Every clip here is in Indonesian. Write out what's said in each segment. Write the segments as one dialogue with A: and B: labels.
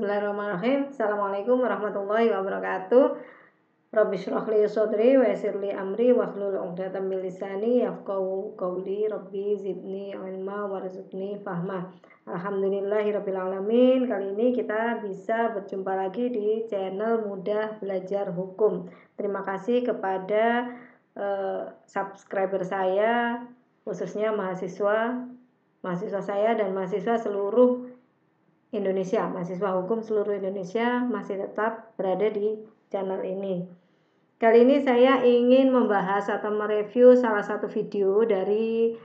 A: Bismillahirrahmanirrahim. Assalamualaikum warahmatullahi wabarakatuh. Rabbi shrah li sadri wa yassir li amri wahlul 'uqdatam min lisani yafqahu qawli. Rabbi zidni ilma warzuqni fahma. Alhamdulillahirabbil alamin. Kali ini kita bisa berjumpa lagi di channel Mudah Belajar Hukum. Terima kasih kepada subscriber saya, khususnya mahasiswa saya dan mahasiswa seluruh Indonesia, mahasiswa hukum seluruh Indonesia masih tetap berada di channel ini. Kali ini saya ingin membahas atau mereview salah satu video dari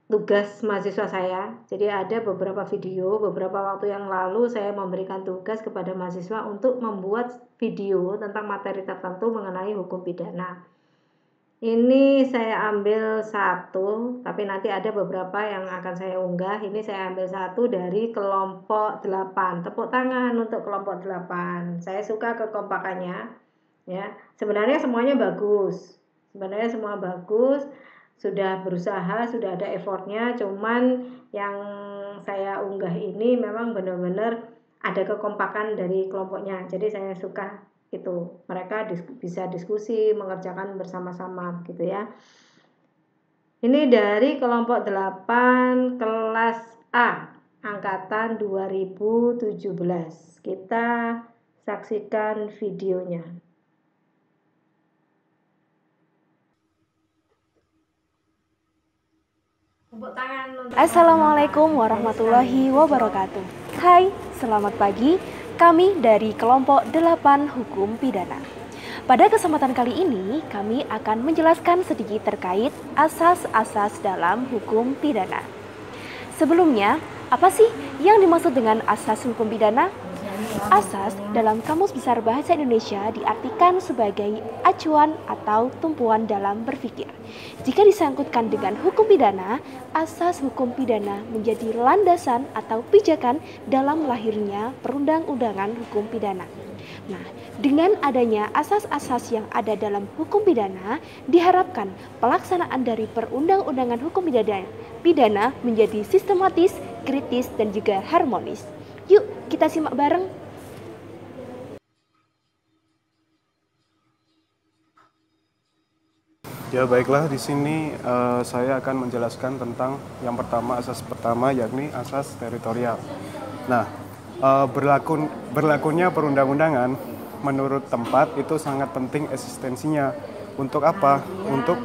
A: tugas mahasiswa saya. Jadi ada beberapa video, beberapa waktu yang lalu saya memberikan tugas kepada mahasiswa untuk membuat video tentang materi tertentu mengenai hukum pidana. Ini saya ambil satu, tapi nanti ada beberapa yang akan saya unggah. Ini saya ambil satu dari kelompok 8. Tepuk tangan untuk kelompok 8. Saya suka kekompakannya. Ya, sebenarnya semuanya bagus. Sebenarnya semua bagus. Sudah berusaha, sudah ada effortnya. Cuman yang saya unggah ini memang benar-benar ada kekompakan dari kelompoknya. Jadi saya suka itu, mereka bisa diskusi, mengerjakan bersama-sama gitu ya. Ini dari kelompok 8 kelas A angkatan 2017. Kita saksikan videonya.
B: Assalamualaikum warahmatullahi wabarakatuh. Hai, selamat pagi. Kami dari kelompok 8 Hukum Pidana. Pada kesempatan kali ini, kami akan menjelaskan sedikit terkait asas-asas dalam hukum pidana. Sebelumnya, apa sih yang dimaksud dengan asas hukum pidana? Asas dalam Kamus Besar Bahasa Indonesia diartikan sebagai acuan atau tumpuan dalam berpikir. Jika disangkutkan dengan hukum pidana, asas hukum pidana menjadi landasan atau pijakan dalam lahirnya perundang-undangan hukum pidana. Nah, dengan adanya asas-asas yang ada dalam hukum pidana, diharapkan pelaksanaan dari perundang-undangan hukum pidana menjadi sistematis, kritis, dan juga harmonis. Yuk, kita simak bareng.
C: Ya baiklah, di sini saya akan menjelaskan tentang yang pertama, asas pertama yakni asas teritorial. Nah, berlakunya perundang-undangan menurut tempat itu sangat penting eksistensinya. Untuk apa? Untuk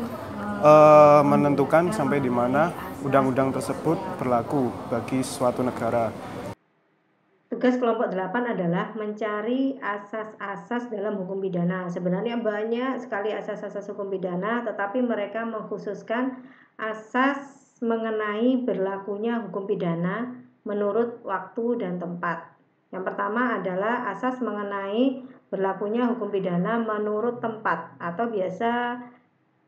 C: menentukan sampai di mana undang-undang tersebut berlaku bagi suatu negara.
A: Tugas kelompok 8 adalah mencari asas-asas dalam hukum pidana. Sebenarnya banyak sekali asas-asas hukum pidana, tetapi mereka mengkhususkan asas mengenai berlakunya hukum pidana menurut waktu dan tempat. Yang pertama adalah asas mengenai berlakunya hukum pidana menurut tempat atau biasa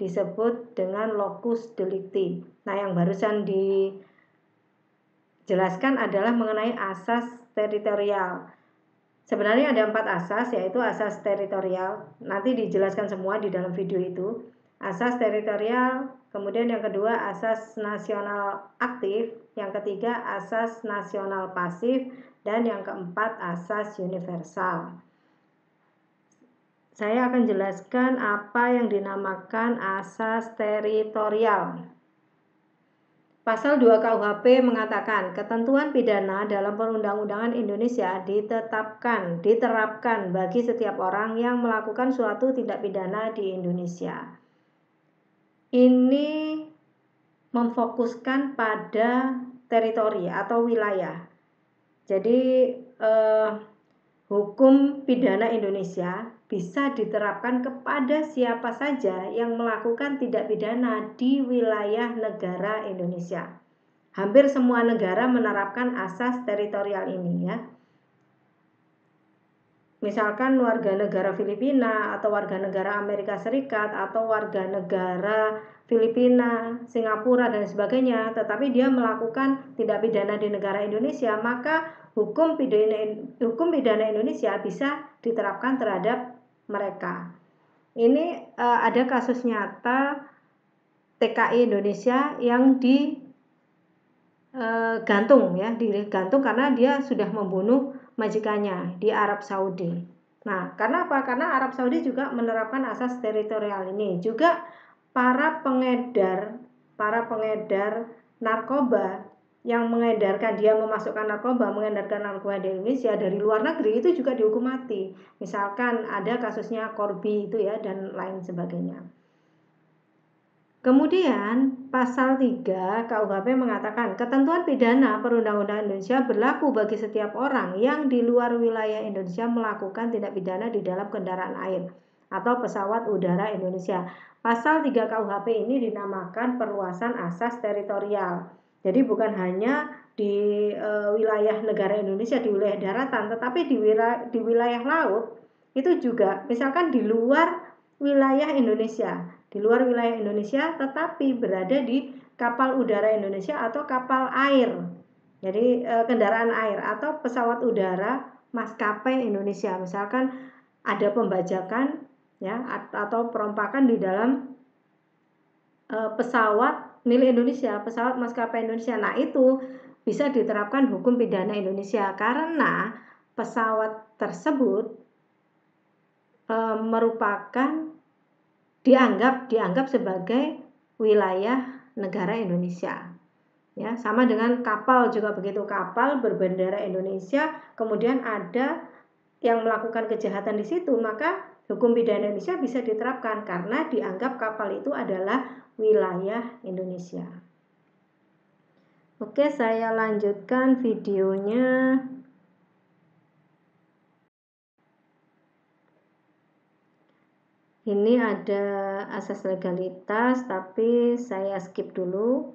A: disebut dengan locus delicti. Nah, yang barusan dijelaskan adalah mengenai asas teritorial. Sebenarnya ada 4 asas, yaitu asas teritorial. Nanti dijelaskan semua di dalam video itu. Asas teritorial, kemudian yang kedua asas nasional aktif, yang ketiga asas nasional pasif, dan yang keempat asas universal. Saya akan jelaskan apa yang dinamakan asas teritorial. Pasal 2 KUHP mengatakan ketentuan pidana dalam perundang-undangan Indonesia diterapkan bagi setiap orang yang melakukan suatu tindak pidana di Indonesia. Ini memfokuskan pada teritori atau wilayah. Jadi hukum pidana Indonesia bisa diterapkan kepada siapa saja yang melakukan tindak pidana di wilayah negara Indonesia. Hampir semua negara menerapkan asas teritorial ini ya. Misalkan warga negara Filipina atau warga negara Amerika Serikat atau warga negara Filipina, Singapura dan sebagainya, tetapi dia melakukan tindak pidana di negara Indonesia, maka hukum pidana Indonesia bisa diterapkan terhadap mereka. Ini ada kasus nyata TKI Indonesia yang gantung ya, digantung karena dia sudah membunuh majikannya di Arab Saudi. Nah, karena apa? Karena Arab Saudi juga menerapkan asas teritorial ini. Juga para pengedar narkoba yang mengedarkan narkoba di Indonesia dari luar negeri itu juga dihukum mati. Misalkan ada kasusnya Corby itu ya, dan lain sebagainya. Kemudian pasal 3 KUHP mengatakan ketentuan pidana perundang-undangan Indonesia berlaku bagi setiap orang yang di luar wilayah Indonesia melakukan tindak pidana di dalam kendaraan air atau pesawat udara Indonesia. Pasal 3 KUHP ini dinamakan perluasan asas teritorial. Jadi bukan hanya di wilayah negara Indonesia, di wilayah daratan, tetapi di wilayah laut itu juga, misalkan di luar wilayah Indonesia tetapi berada di kapal udara Indonesia atau kapal air, jadi kendaraan air atau pesawat udara maskapai Indonesia. Misalkan ada pembajakan ya atau perompakan di dalam pesawat milik Indonesia, pesawat maskapai Indonesia. Nah, itu bisa diterapkan hukum pidana Indonesia karena pesawat tersebut merupakan dianggap sebagai wilayah negara Indonesia. Ya, sama dengan kapal juga begitu. Kapal berbendera Indonesia, kemudian ada yang melakukan kejahatan di situ, maka hukum pidana Indonesia bisa diterapkan karena dianggap kapal itu adalah wilayah Indonesia. Oke, saya lanjutkan videonya. Ini ada asas legalitas, tapi saya skip dulu.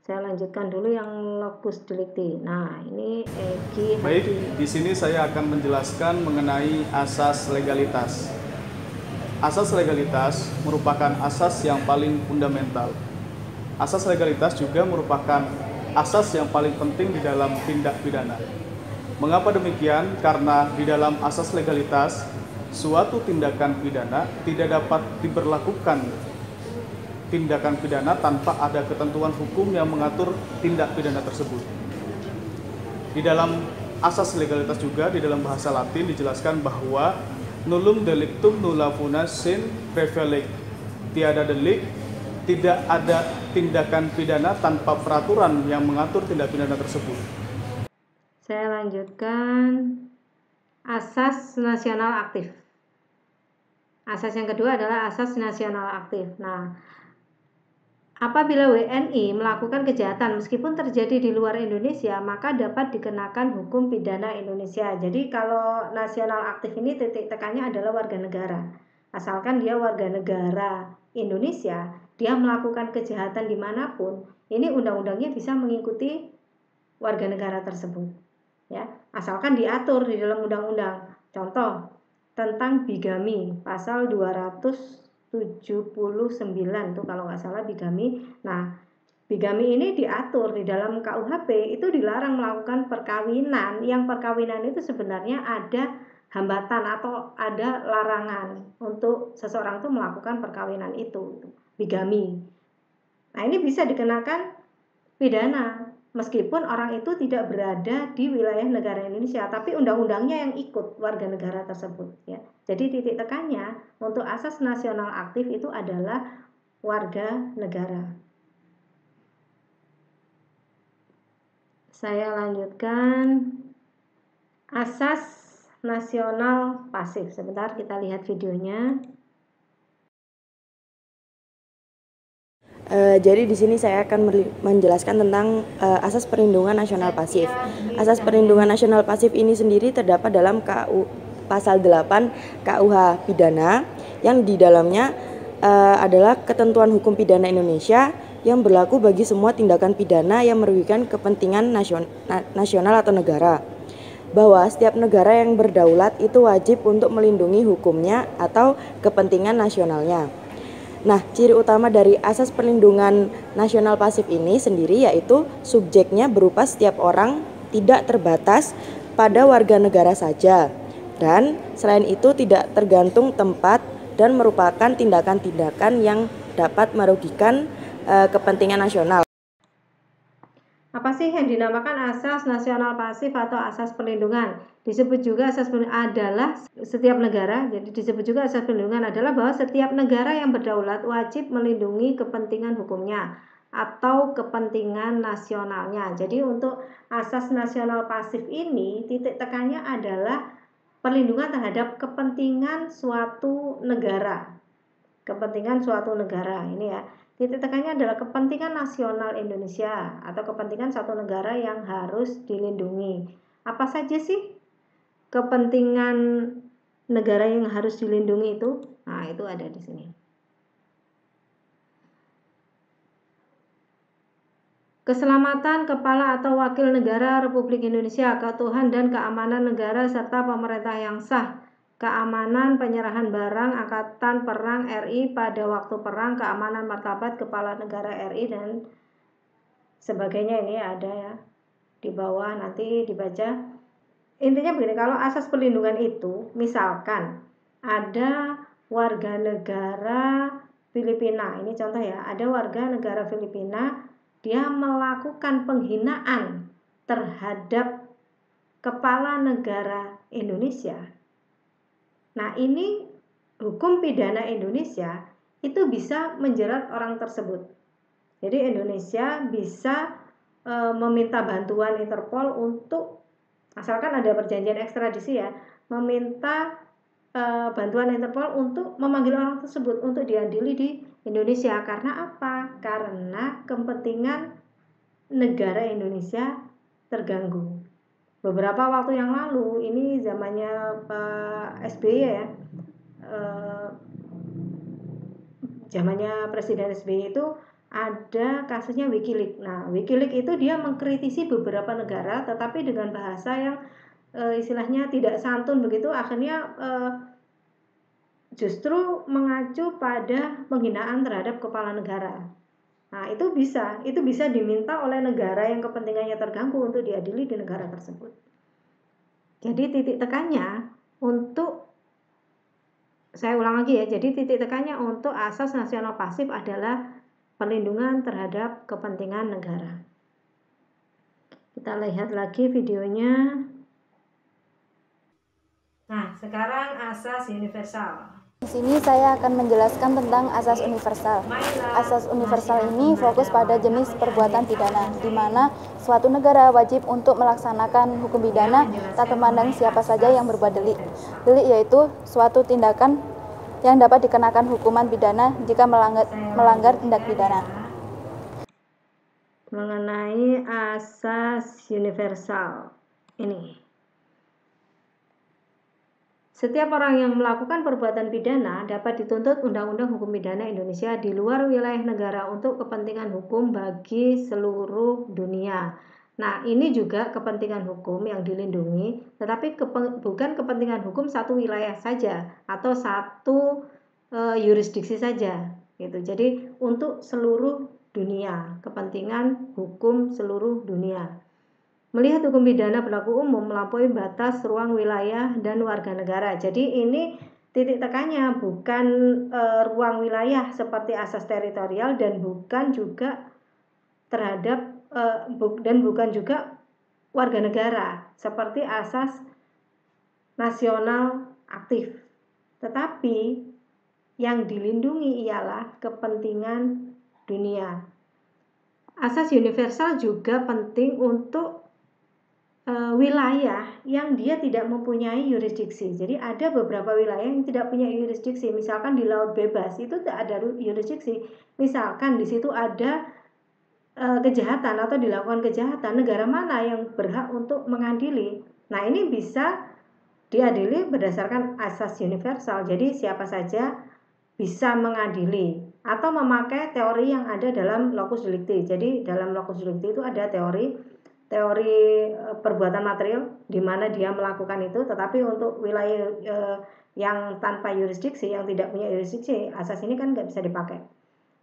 A: Saya lanjutkan dulu yang locus delicti. Nah, ini Egy.
D: Baik, di sini saya akan menjelaskan mengenai asas legalitas. Asas legalitas merupakan asas yang paling fundamental. Asas legalitas juga merupakan asas yang paling penting di dalam tindak pidana. Mengapa demikian? Karena di dalam asas legalitas, suatu tindakan pidana tidak dapat diberlakukan tindakan pidana tanpa ada ketentuan hukum yang mengatur tindak pidana tersebut. Di dalam asas legalitas juga, di dalam bahasa Latin dijelaskan bahwa nullum delictum nulla puna sin prevalec. Tiada delik, tidak ada tindakan pidana tanpa peraturan yang mengatur tindak pidana tersebut.
A: Saya lanjutkan. Asas nasional aktif. Asas yang kedua adalah asas nasional aktif. Nah, apabila WNI melakukan kejahatan meskipun terjadi di luar Indonesia, maka dapat dikenakan hukum pidana Indonesia. Jadi kalau nasional aktif ini titik tekannya adalah warga negara. Asalkan dia warga negara Indonesia, dia melakukan kejahatan dimanapun, ini undang-undangnya bisa mengikuti warga negara tersebut. Ya, asalkan diatur di dalam undang-undang. Contoh tentang bigami, pasal 279 tuh kalau nggak salah bigami. Nah, bigami ini diatur di dalam KUHP, itu dilarang melakukan perkawinan yang perkawinan itu sebenarnya ada hambatan atau ada larangan untuk seseorang tuh melakukan perkawinan itu, bigami. Nah, ini bisa dikenakan pidana meskipun orang itu tidak berada di wilayah negara Indonesia, tapi undang-undangnya yang ikut warga negara tersebut ya. Jadi titik tekannya untuk asas nasional aktif itu adalah warga negara. Saya lanjutkan asas nasional pasif. Sebentar kita lihat videonya.
E: Jadi di sini saya akan menjelaskan tentang asas perlindungan nasional pasif. Asas perlindungan nasional pasif ini sendiri terdapat dalam pasal 8 KUH pidana yang di dalamnya adalah ketentuan hukum pidana Indonesia yang berlaku bagi semua tindakan pidana yang merugikan kepentingan nasional atau negara. Bahwa setiap negara yang berdaulat itu wajib untuk melindungi hukumnya atau kepentingan nasionalnya. Nah, ciri utama dari asas perlindungan nasional pasif ini sendiri yaitu subjeknya berupa setiap orang, tidak terbatas pada warga negara saja. Dan selain itu tidak tergantung tempat dan merupakan tindakan-tindakan yang dapat merugikan kepentingan nasional.
A: Apa sih yang dinamakan asas nasional pasif atau asas perlindungan? Disebut juga asas perlindungan adalah setiap negara, jadi disebut juga asas perlindungan adalah bahwa setiap negara yang berdaulat wajib melindungi kepentingan hukumnya atau kepentingan nasionalnya. Jadi untuk asas nasional pasif ini titik tekannya adalah perlindungan terhadap kepentingan suatu negara. Kepentingan suatu negara ini ya. Titik tekannya adalah kepentingan nasional Indonesia atau kepentingan suatu negara yang harus dilindungi. Apa saja sih kepentingan negara yang harus dilindungi itu? Nah, itu ada di sini. Keselamatan kepala atau wakil negara Republik Indonesia, keutuhan dan keamanan negara serta pemerintah yang sah, keamanan penyerahan barang angkatan perang RI pada waktu perang, keamanan martabat kepala negara RI dan sebagainya. Ini ada ya di bawah, nanti dibaca. Intinya begini, kalau asas perlindungan itu misalkan ada warga negara Filipina, ini contoh ya, ada warga negara Filipina, dia melakukan penghinaan terhadap kepala negara Indonesia. Nah, ini hukum pidana Indonesia itu bisa menjerat orang tersebut. Jadi Indonesia bisa meminta bantuan Interpol untuk, asalkan ada perjanjian ekstradisi ya, meminta bantuan Interpol untuk memanggil orang tersebut untuk diadili di Indonesia. Karena apa? Karena kepentingan negara Indonesia terganggu. Beberapa waktu yang lalu, ini zamannya Pak SBY ya, zamannya Presiden SBY itu ada kasusnya Wikileaks. Nah, Wikileaks itu dia mengkritisi beberapa negara, tetapi dengan bahasa yang istilahnya tidak santun begitu, akhirnya justru mengacu pada penghinaan terhadap kepala negara. Nah, itu bisa diminta oleh negara yang kepentingannya terganggu untuk diadili di negara tersebut. Jadi titik tekannya untuk, saya ulang lagi ya, jadi titik tekannya untuk asas nasional pasif adalah perlindungan terhadap kepentingan negara. Kita lihat lagi videonya. Nah, sekarang asas universal.
B: Di sini saya akan menjelaskan tentang asas universal. Asas universal ini fokus pada jenis perbuatan pidana, di mana suatu negara wajib untuk melaksanakan hukum pidana tak memandang siapa saja yang berbuat delik. Delik yaitu suatu tindakan yang dapat dikenakan hukuman pidana jika melanggar tindak pidana.
A: Mengenai asas universal ini, setiap orang yang melakukan perbuatan pidana dapat dituntut Undang-Undang Hukum Pidana Indonesia di luar wilayah negara untuk kepentingan hukum bagi seluruh dunia. Nah, ini juga kepentingan hukum yang dilindungi, tetapi bukan kepentingan hukum satu wilayah saja atau satu yurisdiksi saja, gitu. Jadi untuk seluruh dunia, kepentingan hukum seluruh dunia. Melihat hukum pidana berlaku umum melampaui batas ruang wilayah dan warga negara. Jadi ini titik tekannya bukan ruang wilayah seperti asas teritorial dan bukan juga terhadap dan bukan juga warga negara seperti asas nasional aktif. Tetapi yang dilindungi ialah kepentingan dunia. Asas universal juga penting untuk wilayah yang dia tidak mempunyai yurisdiksi. Jadi ada beberapa wilayah yang tidak punya yurisdiksi. Misalkan di laut bebas itu tidak ada yurisdiksi. Misalkan di situ ada kejahatan atau dilakukan kejahatan, negara mana yang berhak untuk mengadili? Nah, ini bisa diadili berdasarkan asas universal. Jadi siapa saja bisa mengadili atau memakai teori yang ada dalam locus delicti. Jadi dalam locus delicti itu ada teori perbuatan material di mana dia melakukan itu, tetapi untuk wilayah yang tanpa yurisdiksi, yang tidak punya yurisdiksi, asas ini kan nggak bisa dipakai.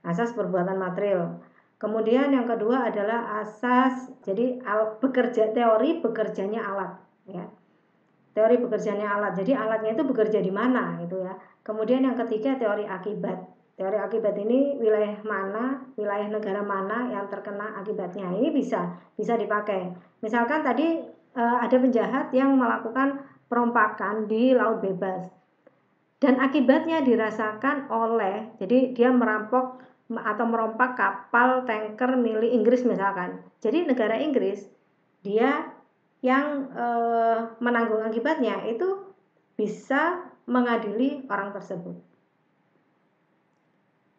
A: Asas perbuatan material. Kemudian yang kedua adalah asas, jadi teori bekerjanya alat, ya. Teori bekerjanya alat. Jadi alatnya itu bekerja di mana, gitu ya. Kemudian yang ketiga teori akibat. teori akibat ini wilayah mana, wilayah negara mana yang terkena akibatnya. Ini bisa dipakai. Misalkan tadi ada penjahat yang melakukan perompakan di laut bebas dan akibatnya dirasakan oleh, jadi dia merampok atau merompak kapal tanker milik Inggris misalkan. Jadi negara Inggris dia yang menanggung akibatnya itu bisa mengadili orang tersebut.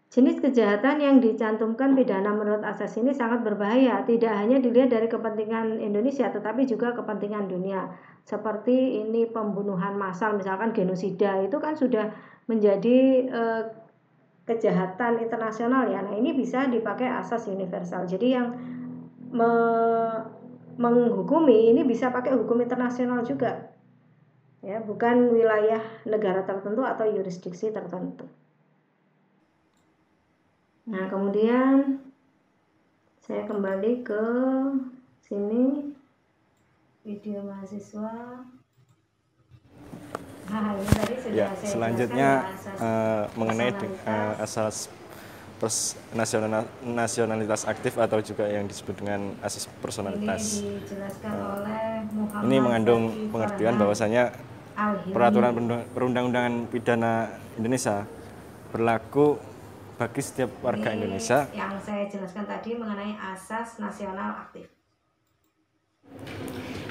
A: Jenis kejahatan yang dicantumkan pidana menurut asas ini sangat berbahaya, tidak hanya dilihat dari kepentingan Indonesia tetapi juga kepentingan dunia. Seperti ini pembunuhan massal, misalkan genosida, itu kan sudah menjadi kejahatan internasional ya. Nah, ini bisa dipakai asas universal. Jadi yang menghukumi ini bisa pakai hukum internasional juga. Ya, bukan wilayah negara tertentu atau yurisdiksi tertentu. Nah, kemudian saya kembali ke sini video mahasiswa. Nah, ini tadi sudah
F: Ya,
A: saya
F: selanjutnya mengenai
A: asas
F: nasionalitas aktif atau juga yang disebut dengan asas personalitas.
A: Ini dijelaskan oleh Muhammad
F: Ini mengandung
A: Zaki
F: pengertian
A: Farhan
F: bahwasanya
A: Al-Hilmi.
F: peraturan perundang-undangan pidana Indonesia berlaku bagi setiap warga
A: Ini
F: Indonesia.
A: yang saya jelaskan tadi mengenai asas nasional aktif.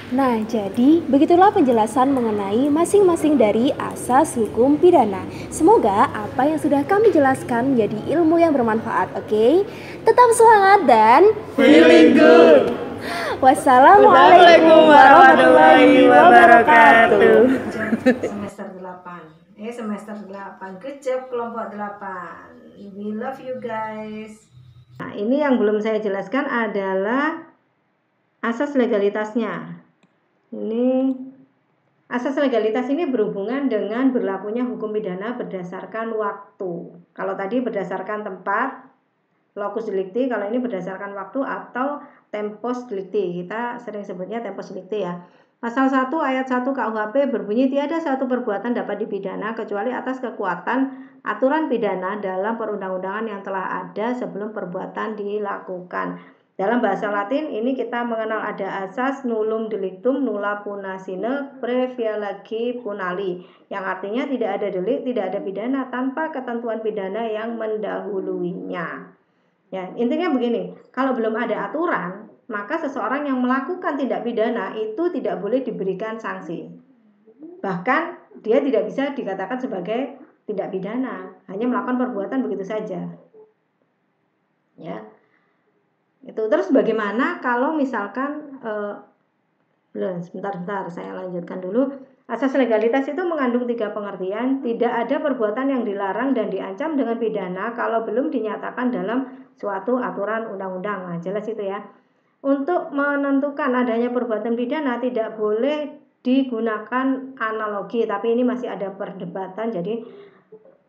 B: Nah, jadi begitulah penjelasan mengenai masing-masing dari asas hukum pidana. Semoga apa yang sudah kami jelaskan menjadi ilmu yang bermanfaat, oke? Tetap semangat dan
E: Feeling good.
B: wassalamualaikum warahmatullahi wabarakatuh.
A: Semester 8. Semester 8. Good job kelompok 8. We love you guys. Nah, ini yang belum saya jelaskan adalah asas legalitasnya. Ini asas legalitas ini berhubungan dengan berlakunya hukum pidana berdasarkan waktu. Kalau tadi berdasarkan tempat, locus delicti, kalau ini berdasarkan waktu atau tempus delicti. Kita sering sebutnya tempus delicti ya. Pasal 1 ayat 1 KUHP berbunyi tiada satu perbuatan dapat dipidana kecuali atas kekuatan aturan pidana dalam perundang-undangan yang telah ada sebelum perbuatan dilakukan. Dalam bahasa Latin ini kita mengenal ada asas nullum delictum nulla puna sine previa legi punali, yang artinya tidak ada delik, tidak ada pidana tanpa ketentuan pidana yang mendahuluinya. Ya, intinya begini, kalau belum ada aturan, maka seseorang yang melakukan tindak pidana itu tidak boleh diberikan sanksi. Bahkan dia tidak bisa dikatakan sebagai tindak pidana, hanya melakukan perbuatan begitu saja. Ya. Itu terus bagaimana kalau misalkan sebentar saya lanjutkan dulu. Asas legalitas itu mengandung 3 pengertian. Tidak ada perbuatan yang dilarang dan diancam dengan pidana kalau belum dinyatakan dalam suatu aturan undang-undang. Nah, jelas itu ya. Untuk menentukan adanya perbuatan pidana tidak boleh digunakan analogi, tapi ini masih ada perdebatan. Jadi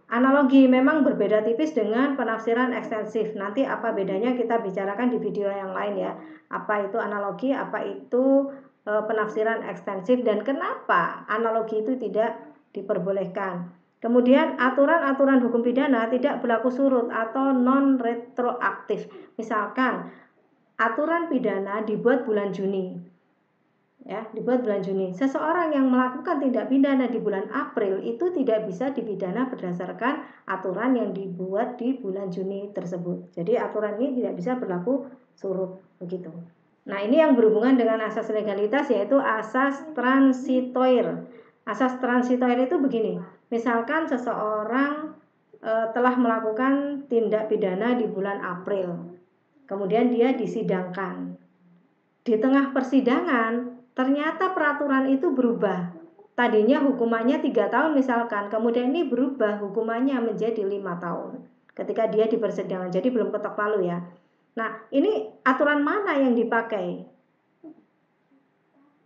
A: analogi memang berbeda tipis dengan penafsiran ekstensif. Nanti apa bedanya kita bicarakan di video yang lain ya. Apa itu analogi, apa itu penafsiran ekstensif, dan kenapa analogi itu tidak diperbolehkan. Kemudian aturan-aturan hukum pidana tidak berlaku surut atau non retroaktif. Misalkan aturan pidana dibuat bulan Juni. Ya, dibuat bulan Juni. Seseorang yang melakukan tindak pidana di bulan April itu tidak bisa dipidana berdasarkan aturan yang dibuat di bulan Juni tersebut. Jadi aturan ini tidak bisa berlaku surut begitu. Nah, ini yang berhubungan dengan asas legalitas yaitu asas transitoir. Asas transitoir itu begini. Misalkan seseorang telah melakukan tindak pidana di bulan April. Kemudian dia disidangkan. Di tengah persidangan ternyata peraturan itu berubah. Tadinya hukumannya 3 tahun misalkan, kemudian ini berubah hukumannya menjadi 5 tahun. Ketika dia di persidangan, jadi belum ketok palu ya. Nah, ini aturan mana yang dipakai?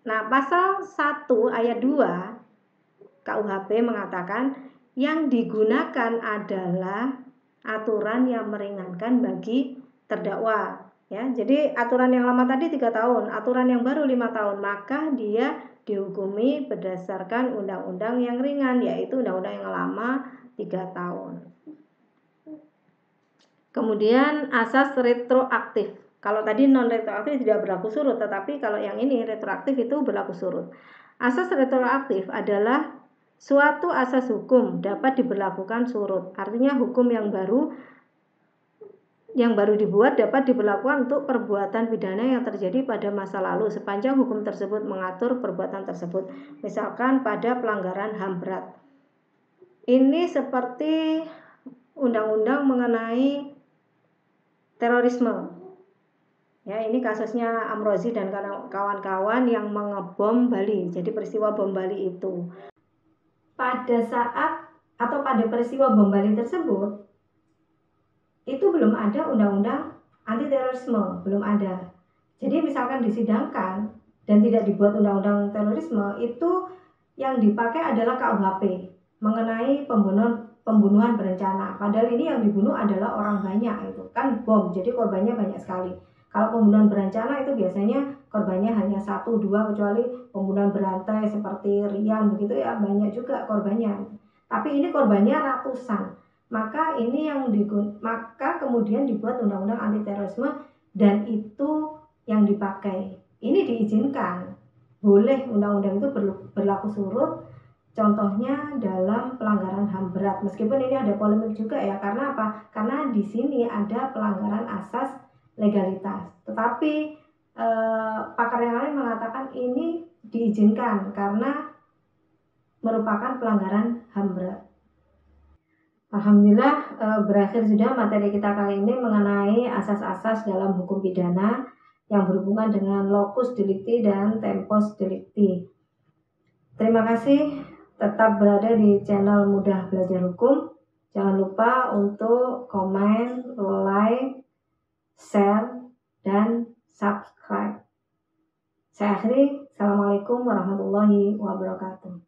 A: Nah, pasal 1 ayat 2 KUHP mengatakan yang digunakan adalah aturan yang meringankan bagi terdakwa. Ya, jadi aturan yang lama tadi 3 tahun, aturan yang baru 5 tahun, maka dia dihukumi berdasarkan undang-undang yang ringan, yaitu undang-undang yang lama 3 tahun. Kemudian asas retroaktif. Kalau tadi non retroaktif tidak berlaku surut, tetapi kalau yang ini retroaktif itu berlaku surut. Asas retroaktif adalah suatu asas hukum dapat diberlakukan surut. Artinya hukum yang baru dibuat dapat diberlakukan untuk perbuatan pidana yang terjadi pada masa lalu sepanjang hukum tersebut mengatur perbuatan tersebut. Misalkan pada pelanggaran HAM berat. Ini seperti undang-undang mengenai terorisme. Ya, ini kasusnya Amrozi dan kawan-kawan yang mengebom Bali. Jadi peristiwa bom Bali itu. Pada saat atau pada peristiwa bom Bali tersebut, itu belum ada undang-undang anti terorisme, belum ada. Jadi misalkan disidangkan dan tidak dibuat undang-undang terorisme, itu yang dipakai adalah KUHP mengenai pembunuhan berencana. Padahal ini yang dibunuh adalah orang banyak, itu kan bom, jadi korbannya banyak sekali. Kalau pembunuhan berencana itu biasanya korbannya hanya 1-2, kecuali pembunuhan berantai seperti Rian begitu ya, banyak juga korbannya. Tapi ini korbannya ratusan. Maka kemudian dibuat undang-undang anti terorisme dan itu yang dipakai. Ini diizinkan. Boleh undang-undang itu berlaku surut. Contohnya dalam pelanggaran HAM berat. Meskipun ini ada polemik juga ya, karena apa? Karena di sini ada pelanggaran asas legalitas. Tetapi pakar yang lain mengatakan ini diizinkan karena merupakan pelanggaran HAM berat. Alhamdulillah berakhir sudah materi kita kali ini mengenai asas-asas dalam hukum pidana yang berhubungan dengan locus delicti dan tempus delicti. Terima kasih, tetap berada di channel Mudah Belajar Hukum. Jangan lupa untuk komen, like, share, dan subscribe. Saya akhiri. Assalamualaikum warahmatullahi wabarakatuh.